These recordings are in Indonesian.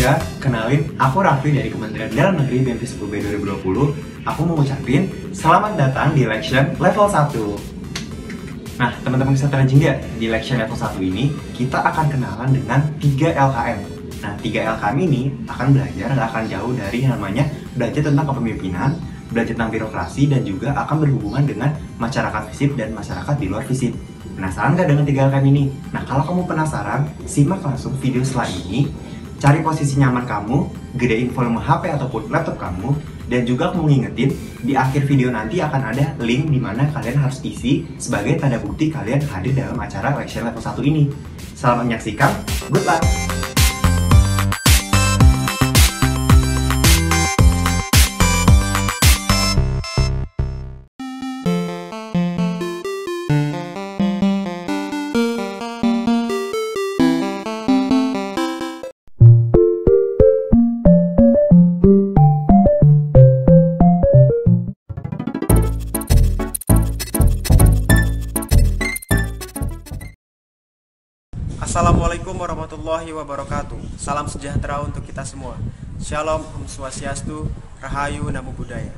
juga, kenalin, aku Raffi dari Kementerian Dalam Negeri BEM FISIP UB 2020. Aku mau ngucapin selamat datang di election level 1. Nah, teman-teman bisa jingga, di election level 1 ini kita akan kenalan dengan 3 LKM. Nah, 3 LKM ini akan belajar, nggak akan jauh dari namanya belajar tentang kepemimpinan, belajar tentang birokrasi, dan juga akan berhubungan dengan masyarakat FISIP dan masyarakat di luar FISIP. Penasaran nggak dengan 3 LKM ini? Nah, kalau kamu penasaran, simak langsung video setelah ini. Cari posisi nyaman kamu, gedein volume HP ataupun laptop kamu, dan juga aku mau ngingetin, di akhir video nanti akan ada link di mana kalian harus isi sebagai tanda bukti kalian hadir dalam acara election level 1 ini. Selamat menyaksikan, good luck! Assalamualaikum warahmatullahi wabarakatuh. Salam sejahtera untuk kita semua. Shalom, Om Swastiastu, Rahayu, Namo Buddhaya.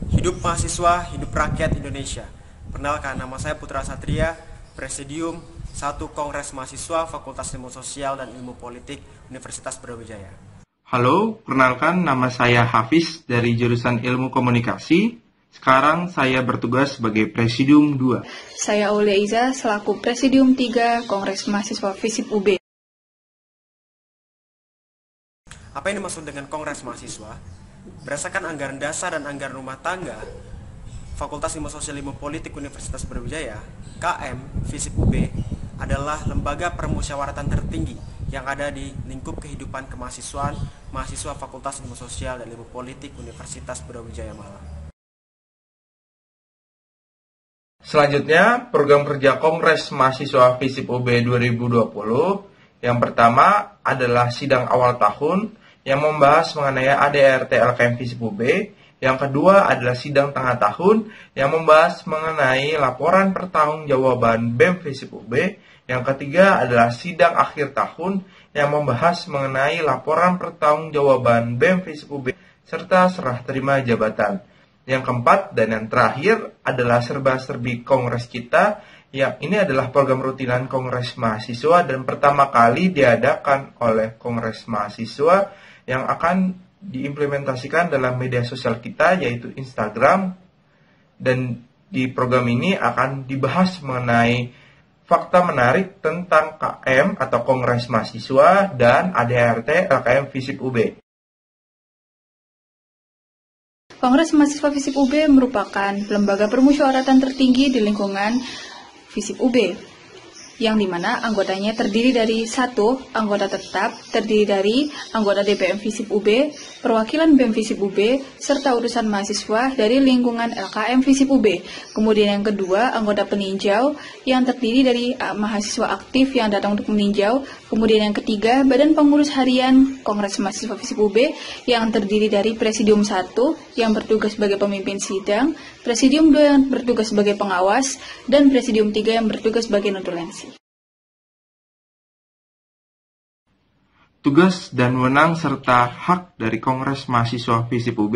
Hidup mahasiswa, hidup rakyat Indonesia. Perkenalkan, nama saya Putra Satria, Presidium 1 Kongres Mahasiswa Fakultas Ilmu Sosial dan Ilmu Politik Universitas Brawijaya. Halo, perkenalkan nama saya Hafiz dari jurusan Ilmu Komunikasi. Sekarang saya bertugas sebagai Presidium 2. Saya Aulia Iza selaku Presidium 3 Kongres Mahasiswa FISIP UB. Apa yang dimaksud dengan Kongres Mahasiswa? Berdasarkan anggaran dasar dan anggaran rumah tangga Fakultas Ilmu Sosial Ilmu Politik Universitas Brawijaya, KM FISIP UB adalah lembaga permusyawaratan tertinggi yang ada di lingkup kehidupan kemahasiswaan mahasiswa Fakultas Ilmu Sosial dan Ilmu Politik Universitas Brawijaya Malang. Selanjutnya, program kerja Kongres Mahasiswa FISIP UB 2020. Yang pertama adalah sidang awal tahun yang membahas mengenai ADART LKM FISIP UB. Yang kedua adalah sidang tengah tahun yang membahas mengenai laporan pertanggungjawaban BEM FISIP UB. Yang ketiga adalah sidang akhir tahun yang membahas mengenai laporan pertanggungjawaban BEM FISIP UB serta serah terima jabatan. Yang keempat dan yang terakhir adalah serba-serbi kongres kita. Yang ini adalah program rutinan Kongres Mahasiswa dan pertama kali diadakan oleh Kongres Mahasiswa yang akan diimplementasikan dalam media sosial kita yaitu Instagram. Dan di program ini akan dibahas mengenai fakta menarik tentang KM atau Kongres Mahasiswa dan ADART LKM FISIP UB. Kongres Mahasiswa FISIP UB merupakan lembaga permusyawaratan tertinggi di lingkungan FISIP UB, yang dimana anggotanya terdiri dari 1. Anggota tetap, terdiri dari anggota DPM FISIP UB, perwakilan BEM FISIP UB, serta urusan mahasiswa dari lingkungan LKM FISIP UB. Kemudian yang kedua, anggota peninjau, yang terdiri dari mahasiswa aktif yang datang untuk meninjau. Kemudian yang ketiga, Badan Pengurus Harian Kongres Mahasiswa FISIP UB, yang terdiri dari Presidium 1, yang bertugas sebagai pemimpin sidang, Presidium 2 yang bertugas sebagai pengawas, dan Presidium 3 yang bertugas sebagai notulensi. Tugas dan wewenang serta hak dari Kongres Mahasiswa FISIP UB.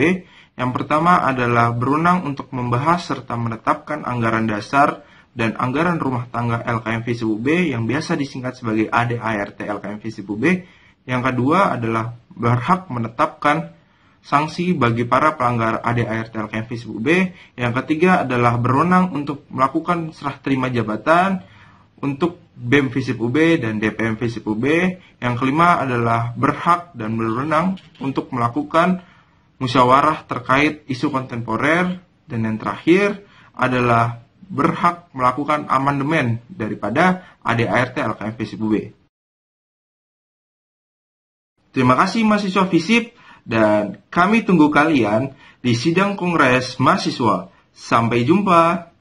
Yang pertama adalah berwenang untuk membahas serta menetapkan anggaran dasar dan anggaran rumah tangga LKM FISIP UB yang biasa disingkat sebagai ADART LKM FISIP UB. Yang kedua adalah berhak menetapkan sanksi bagi para pelanggar ADART LKM FISIP UB. Yang ketiga adalah berwenang untuk melakukan serah terima jabatan untuk BEM FISIP UB dan DPM FISIP UB. Yang kelima adalah berhak dan berwenang untuk melakukan musyawarah terkait isu kontemporer. Dan yang terakhir adalah berhak melakukan amandemen daripada ADART LKM FISIP UB. Terima kasih mahasiswa FISIP dan kami tunggu kalian di sidang Kongres Mahasiswa. Sampai jumpa.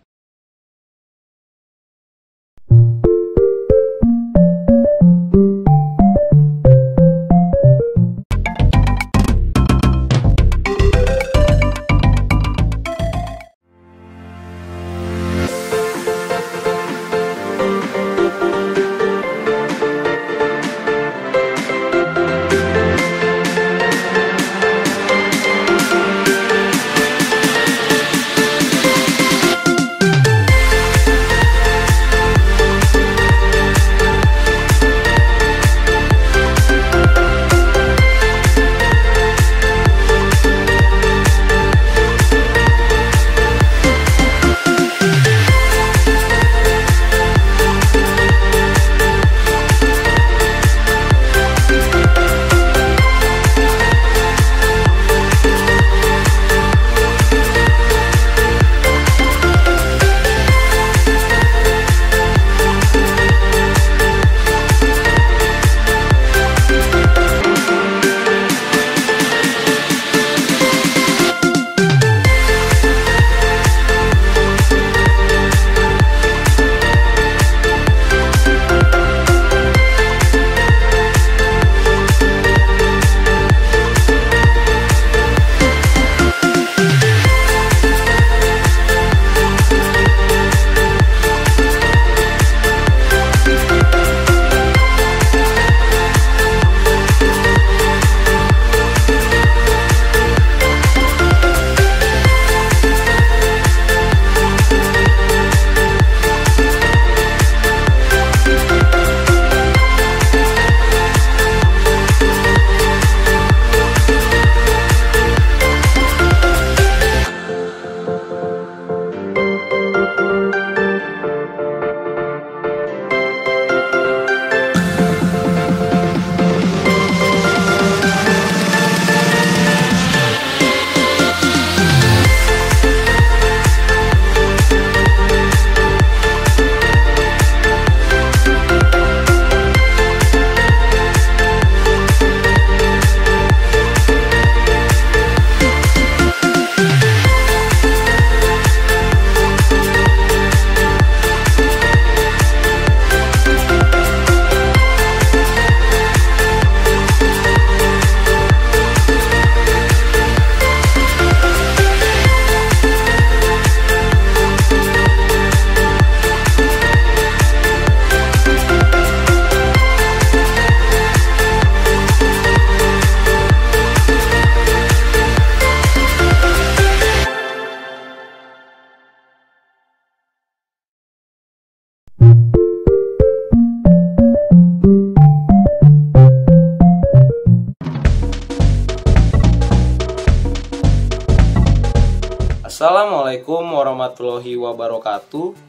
Assalamualaikum warahmatullahi wabarakatuh.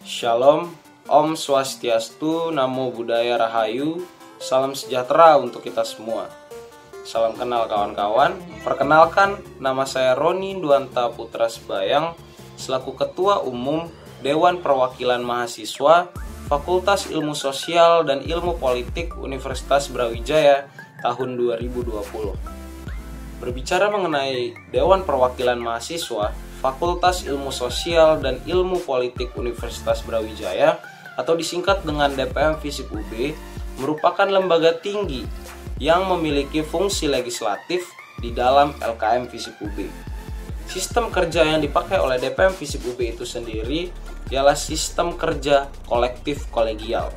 Shalom, Om Swastiastu, Namo Buddhaya Rahayu. Salam sejahtera untuk kita semua. Salam kenal kawan-kawan. Perkenalkan, nama saya Roni Duanta Putra Sebayang, selaku Ketua Umum Dewan Perwakilan Mahasiswa Fakultas Ilmu Sosial dan Ilmu Politik Universitas Brawijaya tahun 2020. Berbicara mengenai Dewan Perwakilan Mahasiswa Fakultas Ilmu Sosial dan Ilmu Politik Universitas Brawijaya atau disingkat dengan DPM FISIP UB merupakan lembaga tinggi yang memiliki fungsi legislatif di dalam LKM FISIP UB. Sistem kerja yang dipakai oleh DPM FISIP UB itu sendiri ialah sistem kerja kolektif kolegial.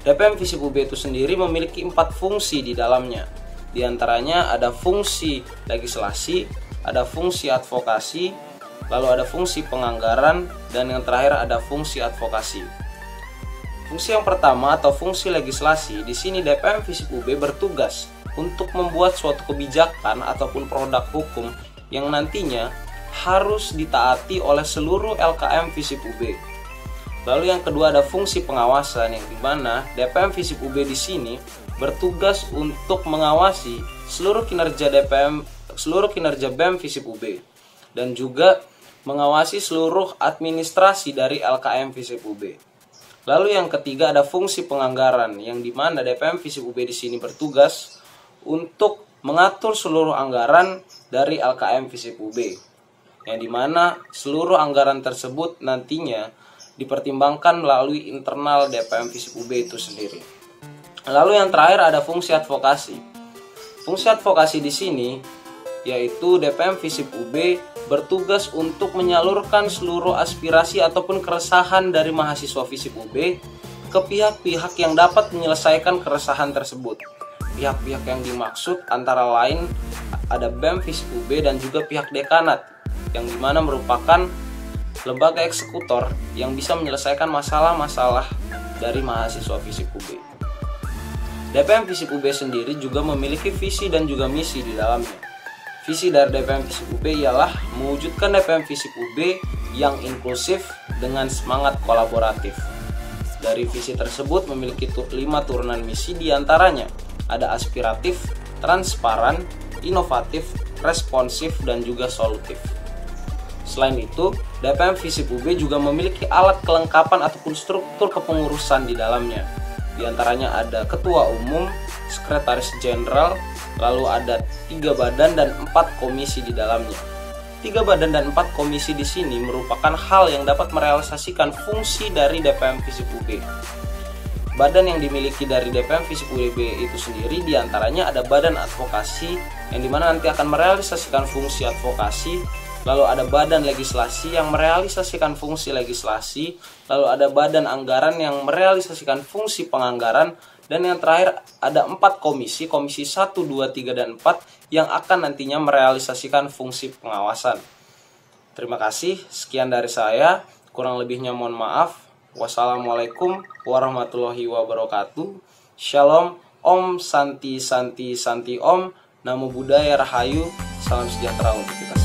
DPM FISIP UB itu sendiri memiliki 4 fungsi di dalamnya. Di antaranya ada fungsi legislasi, ada fungsi advokasi, lalu ada fungsi penganggaran, dan yang terakhir ada fungsi advokasi. Fungsi yang pertama atau fungsi legislasi, di sini DPM FISIP UB bertugas untuk membuat suatu kebijakan ataupun produk hukum yang nantinya harus ditaati oleh seluruh LKM FISIP UB. Lalu yang kedua ada fungsi pengawasan, yang dimana DPM FISIP UB di sini bertugas untuk mengawasi seluruh kinerja BEM FISIP UB dan juga mengawasi seluruh administrasi dari LKM FISIP UB. Lalu yang ketiga ada fungsi penganggaran, yang dimana DPM FISIP UB di sini bertugas untuk mengatur seluruh anggaran dari LKM FISIP UB, yang dimana seluruh anggaran tersebut nantinya dipertimbangkan melalui internal DPM FISIP UB itu sendiri. Lalu yang terakhir ada fungsi advokasi. Fungsi advokasi di sini yaitu DPM FISIP UB bertugas untuk menyalurkan seluruh aspirasi ataupun keresahan dari mahasiswa FISIP UB ke pihak-pihak yang dapat menyelesaikan keresahan tersebut. Pihak-pihak yang dimaksud antara lain ada BEM FISIP UB dan juga pihak dekanat, yang dimana merupakan lembaga eksekutor yang bisa menyelesaikan masalah-masalah dari mahasiswa FISIP UB. DPM FISIP UB sendiri juga memiliki visi dan juga misi di dalamnya. Visi dari DPM FISIP UB ialah mewujudkan DPM FISIP UB yang inklusif dengan semangat kolaboratif. Dari visi tersebut memiliki 5 turunan misi, diantaranya ada aspiratif, transparan, inovatif, responsif, dan juga solutif. Selain itu, DPM FISIP UB juga memiliki alat kelengkapan ataupun struktur kepengurusan di dalamnya. Di antaranya ada ketua umum, sekretaris jenderal, lalu ada 3 badan dan 4 komisi di dalamnya. 3 badan dan 4 komisi di sini merupakan hal yang dapat merealisasikan fungsi dari DPM FISIP UB. Badan yang dimiliki dari DPM FISIP UB itu sendiri diantaranya ada badan advokasi, yang dimana nanti akan merealisasikan fungsi advokasi. Lalu ada badan legislasi yang merealisasikan fungsi legislasi. Lalu ada badan anggaran yang merealisasikan fungsi penganggaran. Dan yang terakhir ada 4 komisi, komisi 1, 2, 3, dan 4 yang akan nantinya merealisasikan fungsi pengawasan. Terima kasih, sekian dari saya. Kurang lebihnya mohon maaf. Wassalamualaikum warahmatullahi wabarakatuh. Shalom, Om Santi Santi Santi Om. Namo Buddhaya Rahayu. Salam sejahtera untuk kita semua.